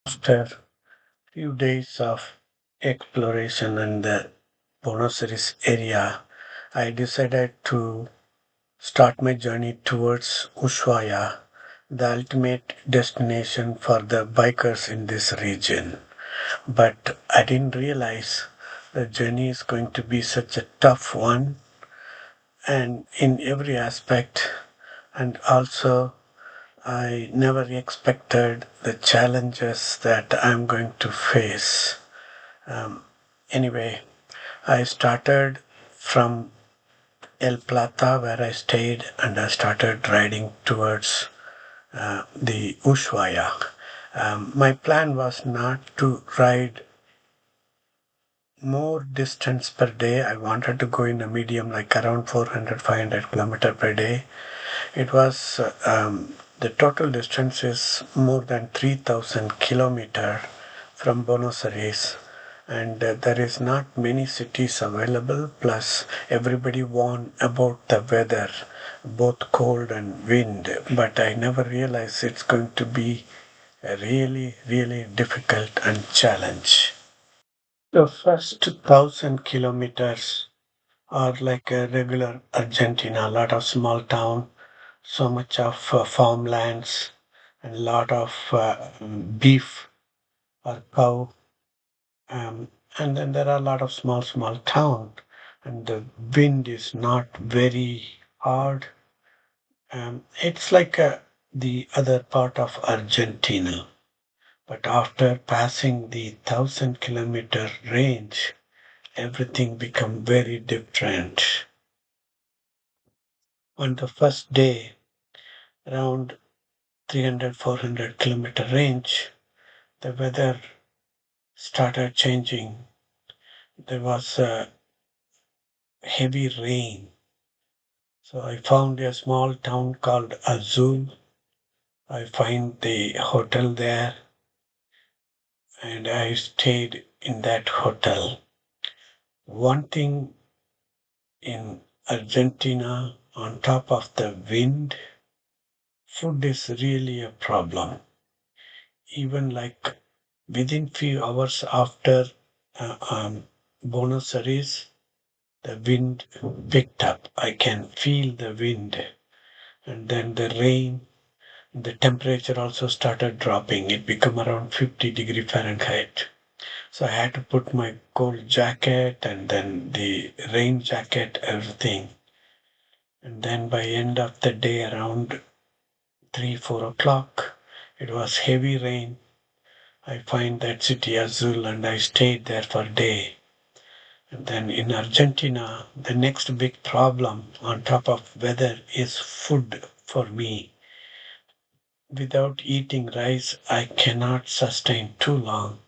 After few days of exploration in the Buenos Aires area, I decided to start my journey towards Ushuaia, the ultimate destination for the bikers in this region. But I didn't realize the journey is going to be such a tough one and in every aspect, and also I never expected the challenges that I'm going to face. Anyway, I started from El Plata where I stayed and I started riding towards the Ushuaia. My plan was not to ride more distance per day. I wanted to go in a medium like around 400, 500 kilometer per day. It was the total distance is more than 3,000 kilometer from Buenos Aires, and there is not many cities available. Plus, everybody warned about the weather, both cold and wind. But I never realized it's going to be a really, really difficult and challenge. The first 1,000 kilometers are like a regular Argentina, a lot of small town, so much of farmlands, and a lot of beef or cow, and then there are a lot of small town, and the wind is not very hard. It's like the other part of Argentina, but after passing the 1,000 kilometer range, everything become very different. On the first day, around 300, 400 kilometer range, the weather started changing. There was a heavy rain. So I found a small town called Azul. I find the hotel there and I stayed in that hotel. One thing in Argentina, on top of the wind, food is really a problem. Even like within few hours after Buenos Aires, the wind picked up. I can feel the wind. And then the rain, the temperature also started dropping. It became around 50-degree Fahrenheit. So I had to put my cold jacket and then the rain jacket, everything. And then by end of the day, around 3, 4 o'clock, it was heavy rain. I find that city Azul and I stayed there for a day. And then in Argentina, the next big problem on top of weather is food for me. Without eating rice, I cannot sustain too long.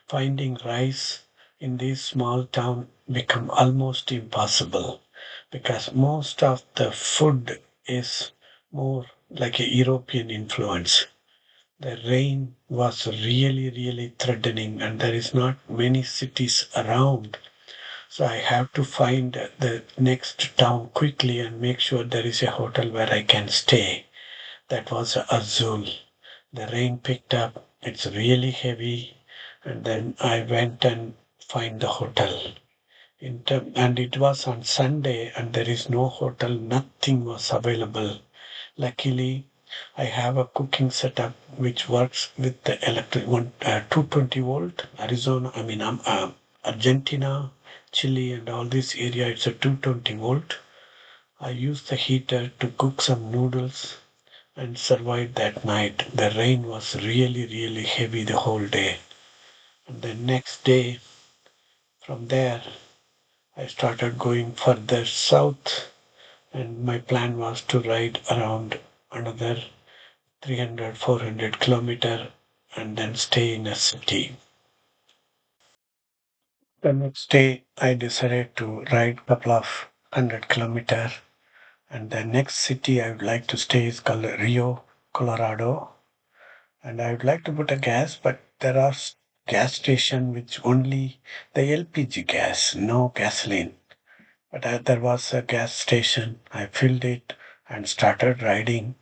Finding rice in this small town become almost impossible because most of the food is more like a European influence. The rain was really threatening and there is not many cities around. So I have to find the next town quickly and make sure there is a hotel where I can stay. That was Azul. The rain picked up. It's really heavy. And then I went and find the hotel. And it was on Sunday and there is no hotel. Nothing was available. Luckily, I have a cooking setup which works with the electric 220 volt Arizona. I mean, Argentina, Chile, and all this area. It's a 220 volt. I used the heater to cook some noodles and survived that night. The rain was really heavy the whole day. And the next day, from there, I started going further south, and my plan was to ride around another 300, 400 kilometer and then stay in a city. The next day, I decided to ride a couple of 100 kilometer, and the next city I would like to stay is called Rio, Colorado. And I would like to put a gas, but there are gas station which only the LPG gas, no gasoline. But there was a gas station. I filled it and started riding.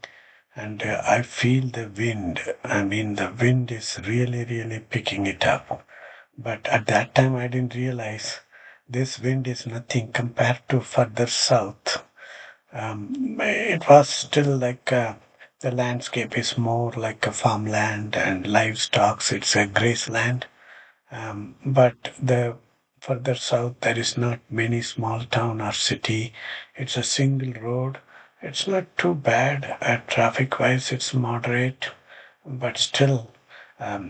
and I feel the wind. I mean, the wind is really, really picking it up. But at that time, I didn't realize this wind is nothing compared to further south. It was still like the landscape is more like a farmland and livestock. It's a graceland. But the further south, there is not many small town or city. It's a single road. It's not too bad. Traffic wise, it's moderate, but still,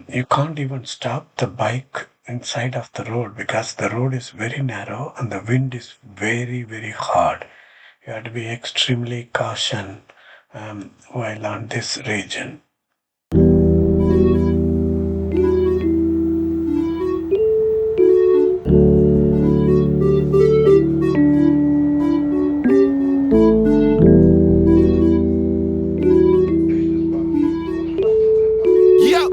you can't even stop the bike inside of the road because the road is very narrow and the wind is very, very hard. You have to be extremely caution while on this region. Yeah.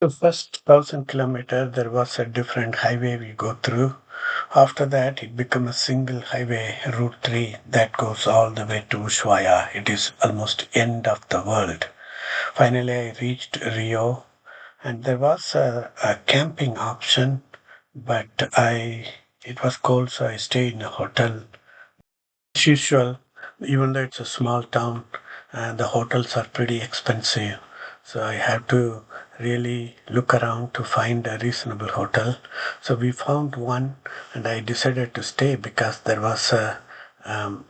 The first 1,000 kilometers, there was a different highway we go through. After that, it became a single highway, Route 3, that goes all the way to Ushuaia. It is almost end of the world. Finally, I reached Rio, and there was a camping option, but it was cold, so I stayed in a hotel. As usual, even though it's a small town, the hotels are pretty expensive. So I had to really look around to find a reasonable hotel. So we found one, and I decided to stay because there was um,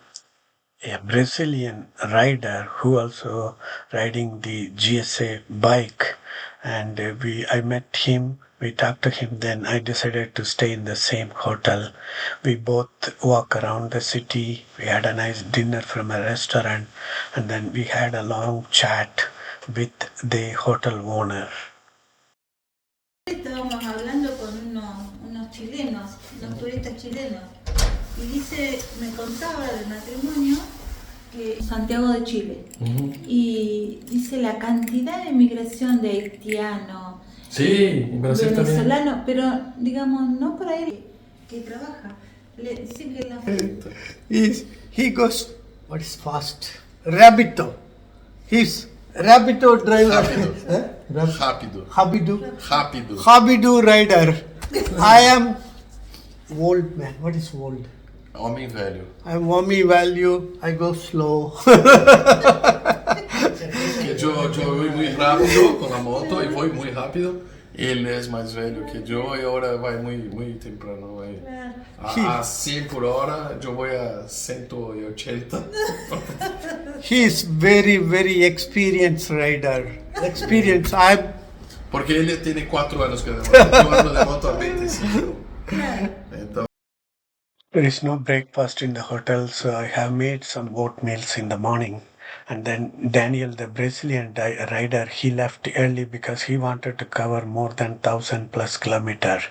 a Brazilian rider who also riding the GSA bike, and I met him. We talked to him. Then I decided to stay in the same hotel. We both walk around the city. We had a nice dinner from a restaurant, and then we had a long chat with the hotel owner. Estábamos hablando con unos chilenos, unos turistas chilenos, y me contaba del matrimonio que Santiago de Chile, y dice la cantidad de migración de haitianos, Sí, en Brasil también. venezolanos, pero digamos, no por ahí que trabaja. Dice que He goes, what is fast? Rabito. He's Rabito driver. Rápido. Habidu. Rápido. Habidu rider. I am old man. What is old? Homem velho. I'm mommy value. I go slow. Que yo voy muy rápido con la moto y voy muy rápido. Él es más velho que yo y ahora va muy temprano. A 100 por hora, yo voy a 180. He is very, very experienced rider. Experience. I'm Porque ele tiene 4 anos que de moto. Yo ando de moto a 25. Então, There is no breakfast in the hotel, so I have made some oatmeals in the morning. And then Daniel, the Brazilian rider, he left early because he wanted to cover more than 1,000 plus kilometers.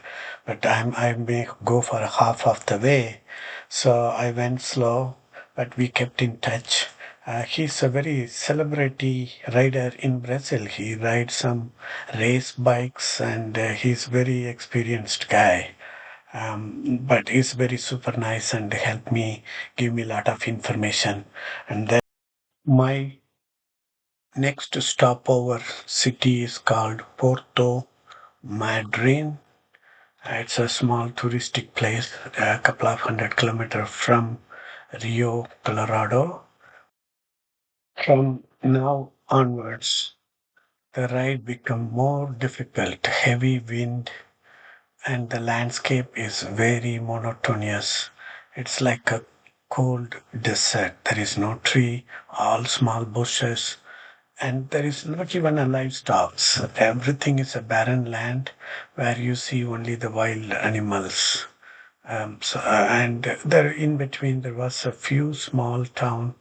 But I may go for half of the way, so I went slow. But we kept in touch. He's a very celebrity rider in Brazil. He rides some race bikes, and he's very experienced guy. But he's very super nice and helped me, give me a lot of information. And then my next stopover city is called Porto Madryn. It's a small touristic place, a couple of 100 kilometers from Rio, Colorado. From now onwards, the ride become more difficult, heavy wind, and the landscape is very monotonous. It's like a cold desert. There is no tree, all small bushes, and there is not even a livestock. Everything is a barren land where you see only the wild animals. And there in between there was a few small town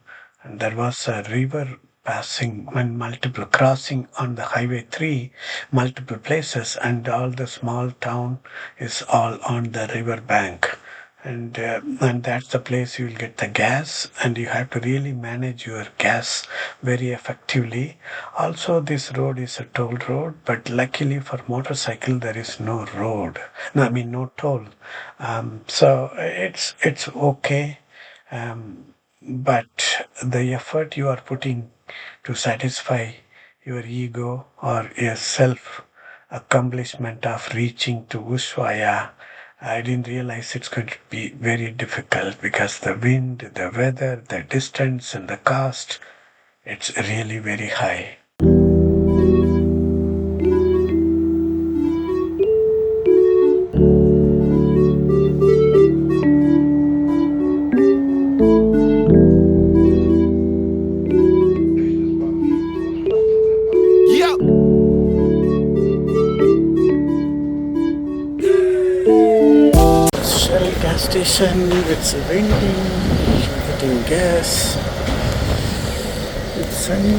and there was a river passing and multiple crossing on the highway 3, multiple places, and all the small town is all on the river bank. And that's the place you will get the gas, and you have to really manage your gas very effectively. Also, this road is a toll road, but luckily for motorcycle there is no road, no, I mean no toll. So it's okay. But the effort you are putting to satisfy your ego or your self accomplishment of reaching to Ushuaia, I didn't realize it's going to be very difficult because the wind, the weather, the distance, and the cost, it's really very high. Yeah. Shell gas station, it's raining, getting gas, it's sunny.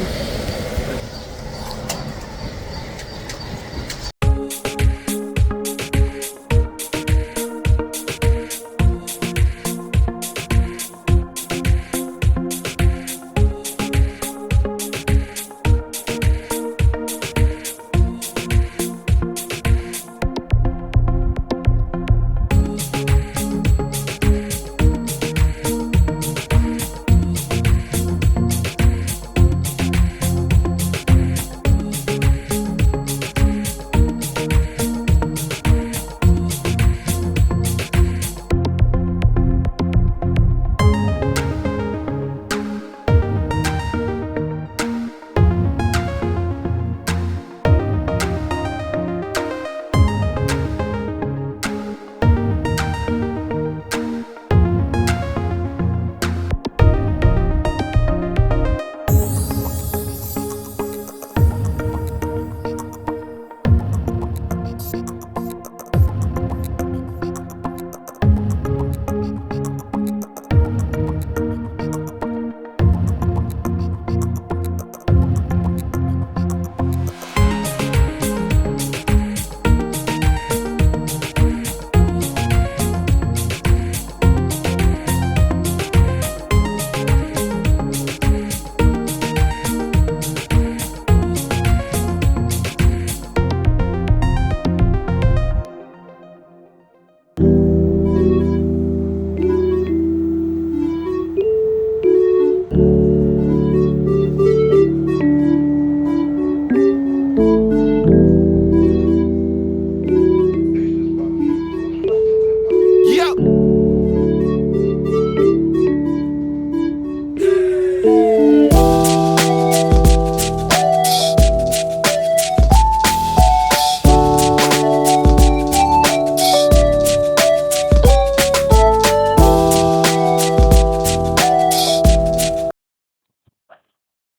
Yeah.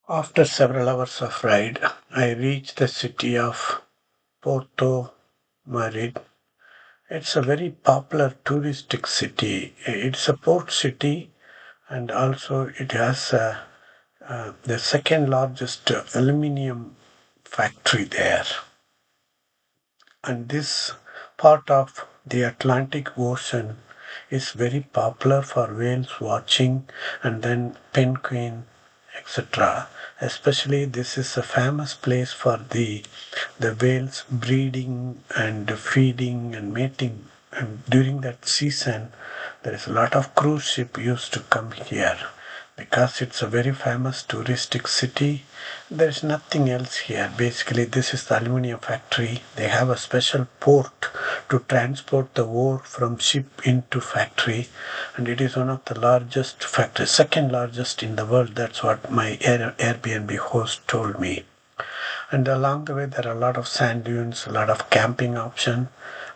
After several hours of ride, I reached the city of Porto Madrid. It's a very popular touristic city. It's a port city, and also it has the second largest aluminium factory there. And this part of the Atlantic Ocean is very popular for whales watching and then penguin, etc. Especially this is a famous place for the whales breeding and feeding and mating. And during that season, there is a lot of cruise ship used to come here because it's a very famous touristic city. There's nothing else here. Basically, this is the aluminium factory. They have a special port to transport the ore from ship into factory, and it is one of the largest factories, second largest in the world. That's what my Airbnb host told me. And along the way, there are a lot of sand dunes, a lot of camping option.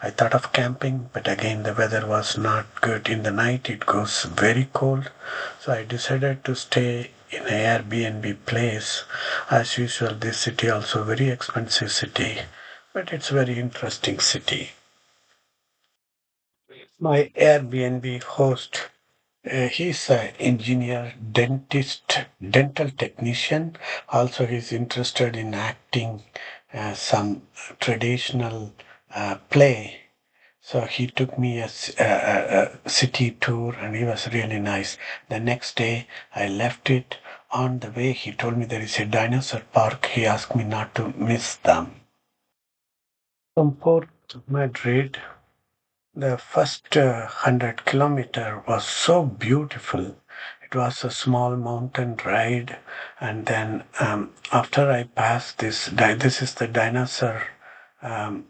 I thought of camping, but again, the weather was not good. In the night, it goes very cold. So I decided to stay in an Airbnb place. As usual, this city also very expensive city, but it's very interesting city. My Airbnb host He's an engineer, dentist, dental technician. Also, he's interested in acting some traditional play. So he took me a city tour, and he was really nice. The next day, I left it. On the way, he told me there is a dinosaur park. He asked me not to miss them. From Port Madrid, the first 100 kilometer was so beautiful. It was a small mountain ride, and then after I passed this is the dinosaur um,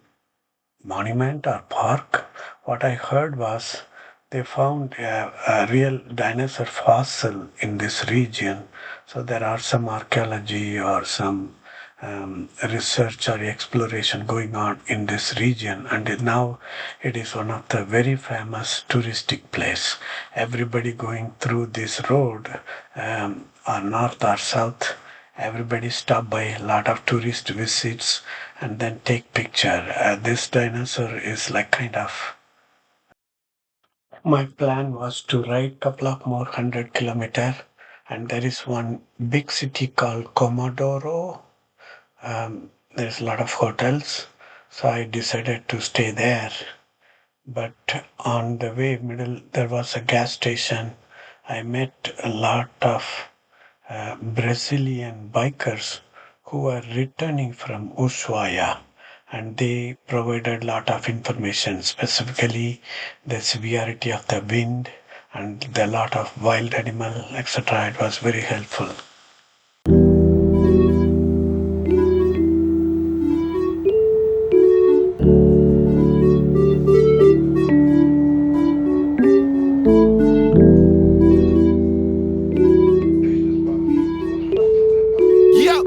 monument or park. What I heard was they found a real dinosaur fossil in this region. So there are some archaeology or some research or exploration going on in this region, and now it is one of the very famous touristic place. Everybody going through this road, or north or south, everybody stop by, a lot of tourist visits and then take picture. This dinosaur is like kind of. My plan was to ride couple of more 100 kilometer, and there is one big city called Comodoro. There's a lot of hotels, so I decided to stay there. But on the way middle, there was a gas station. I met a lot of Brazilian bikers who were returning from Ushuaia, and they provided a lot of information, specifically the severity of the wind and the lot of wild animal, etc. It was very helpful. Yeah.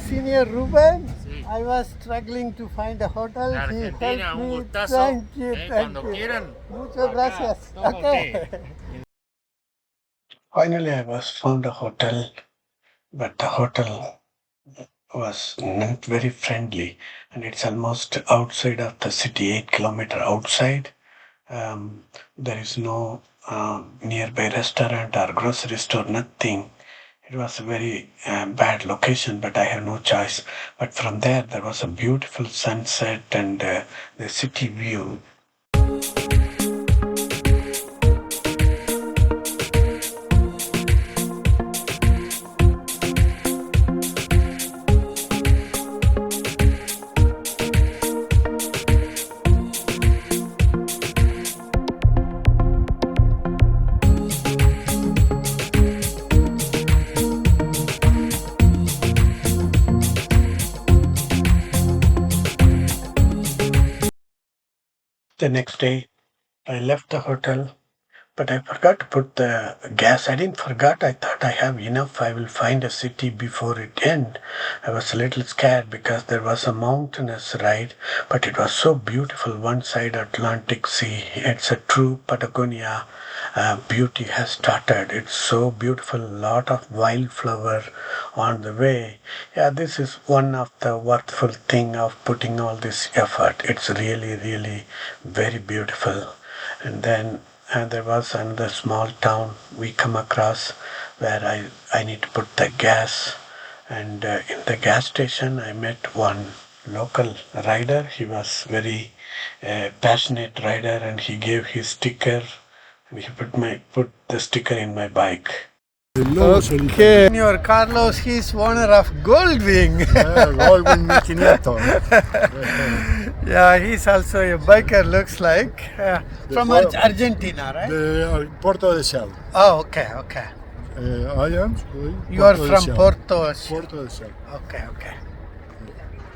Senior Ruben, I was struggling to find a hotel. He Argentina, helped un me. gustazo. Thank you, thank Cuando you. quieran. Muchas gracias. Toma Okay. Finally, I was found a hotel, but the hotel was not very friendly, and it's almost outside of the city, 8 kilometer outside. There is no nearby restaurant or grocery store, nothing. It was a very bad location, but I had no choice. But from there was a beautiful sunset and the city view. The next day, I left the hotel, but I forgot to put the gas. I didn't forget. I thought I have enough. I will find a city before it end. I was a little scared because there was a mountainous ride, but it was so beautiful. One side Atlantic Sea. It's a true Patagonia. Beauty has started. It's so beautiful. Lot of wildflower on the way. Yeah, this is one of the worthful thing of putting all this effort. It's really, really very beautiful. And then there was another small town we come across where I need to put the gas. And in the gas station, I met one local rider. He was very passionate rider, and he gave his sticker, and he put the sticker in my bike. Okay. Senor Carlos, he's owner of Goldwing. Goldwing 1500. Yeah, he's also a biker, looks like. From Argentina, right? De Porto de Sal. Oh, okay, okay. I am. You are from Porto. Porto de Sal. Okay, okay.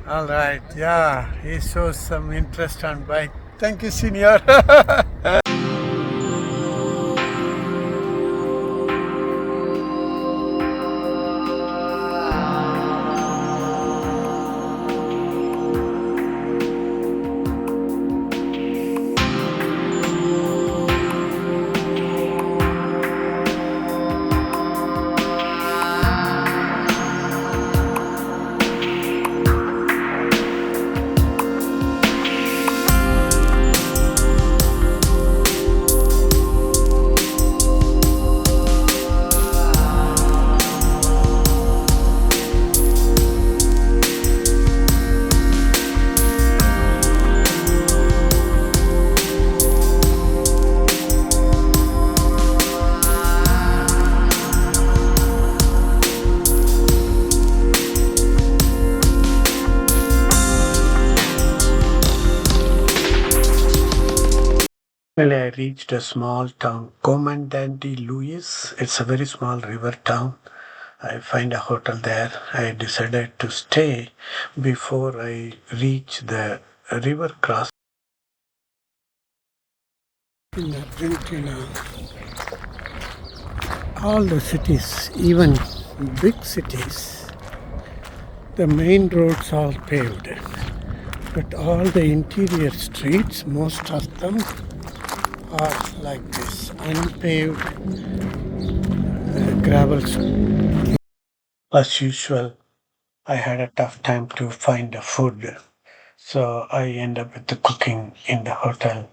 All right, yeah, he shows some interest on bike. Thank you, Senor. Finally, I reached a small town, Comandante Luis. It's a very small river town. I find a hotel there. I decided to stay before I reach the river crossing. In Argentina, all the cities, even big cities, the main roads are paved, but all the interior streets, most of them are like this, unpaved gravel. As usual, I had a tough time to find the food, so I end up with the cooking in the hotel.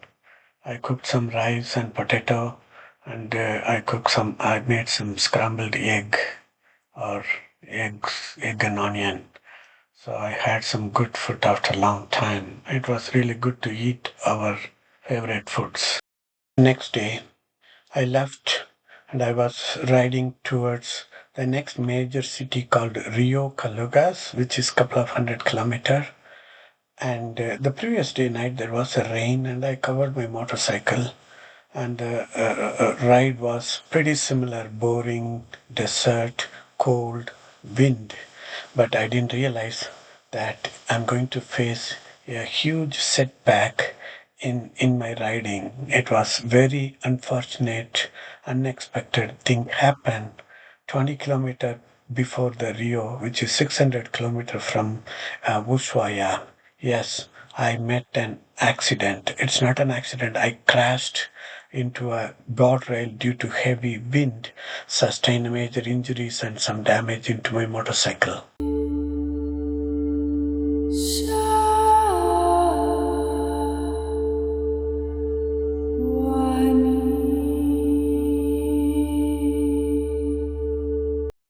I cooked some rice and potato, and I made some scrambled egg or egg and onion. So I had some good food after a long time. It was really good to eat our favorite foods. Next day, I left and I was riding towards the next major city called Rio Calugas, which is a couple of 100 kilometers. And the previous day night there was a rain, and I covered my motorcycle. And the ride was pretty similar: boring, desert, cold, wind. But I didn't realize that I'm going to face a huge setback in my riding. It was very unfortunate, unexpected thing happened 20 kilometer before the Rio, which is 600 kilometer from Ushuaia. Yes, I met an accident. It's not an accident. I crashed into a guardrail due to heavy wind, sustained major injuries and some damage into my motorcycle.